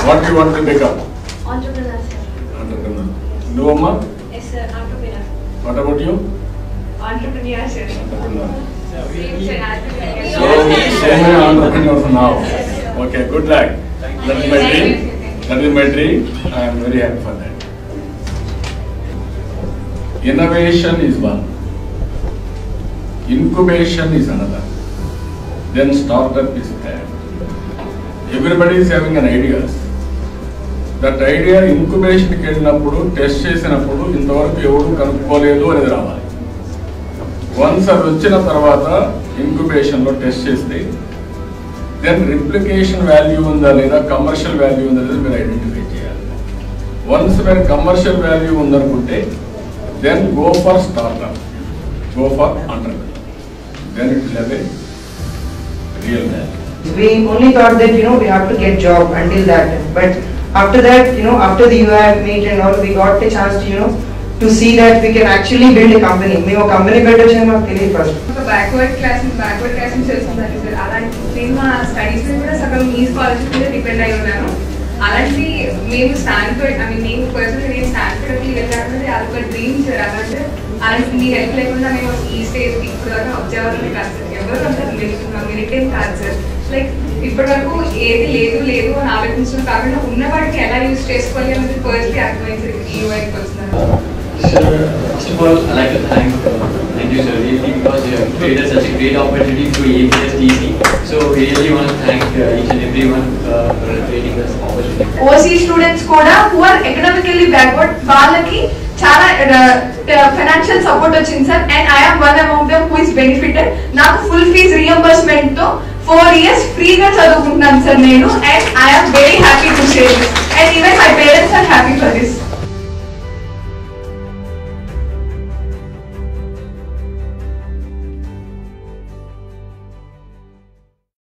What do you want to become? Entrepreneur, sir. Entrepreneur. No, Amma? Yes, sir. Entrepreneur. What about you? Entrepreneur, sir. Entrepreneur. Same, sir. Entrepreneur. So many entrepreneurs now. Okay, good luck. That is my dream. That is my dream. I am very happy for that. Innovation is one. Incubation is another. Then startup is third. Everybody is having an idea. That idea incubation కి వెళ్ళినప్పుడు test చేసినప్పుడు ఇంతవరకు ఎవరు కనుక్కోలేదు అనేది రావాలి. Once అది వచ్చిన తర్వాత ఇంక్యుబేషన్ లో టెస్ట్ చేస్తే దెన్ రిప్లికేషన్ వాల్యూ ఉందా లేదా కమర్షియల్ వాల్యూ ఉందా లేదా మీరు ఐడెంటిఫై చేయాలి. వన్స్ మీరు కమర్షియల్ వాల్యూ ఉందనుకుంటే then go for startup, go for entrepreneur. Then it will have a real value. We only thought that we have to get job until that, but after that after the UI meet and all, we got the chance to see that we can actually build a company. మేము company పెట్టొచ్చు మాకు తెలియదు first. ఒక backward class చేస్తుందండి sir. అలాంటి నేను మా studies కూడా సగం ఈ స్కాలర్షిప్ మీద డిపెండ్ అయి ఉన్నాను. అలాంటి మేము స్టాన్ఫర్డ్ నేను పర్సనల్ నేను స్టాన్ఫర్డ్కి వెళ్ళాలంటే అదొక డ్రీమ్ సార్. అలాంటి మీ హెల్ప్ లేకుండా మేము ఈ స్టేజ్ ఇప్పుడు దాకా అబ్జర్వర్లే కాదు సార్. ఎవరు అంటారు మిలిటెంట్ కాదు సార్. లైక్ ఇప్పటి వరకు ఏది లేదు అని ఆలోచించడం కాకుండా ఉన్న వాటికి ఎలా యూజ్ చేసుకోవాలి అనేది పర్సనలీ అర్థమైంది ఈ యూఐకి వచ్చినారు. Sir, first of all, I'd like to thank you, sir, really, because you have created such a great opportunity through APSTC. So we really want to thank each and everyone for creating this opportunity. OC students కూడా who are economically backward వాళ్ళకి చాలా financial support వచ్చింది sir. And I am one among them who is benefited. నాకు full fees reimbursement తో 4 years ఫ్రీగా చదువుకుంటున్నాను sir నేను. And I am very happy to share this. And even my parents are happy for this.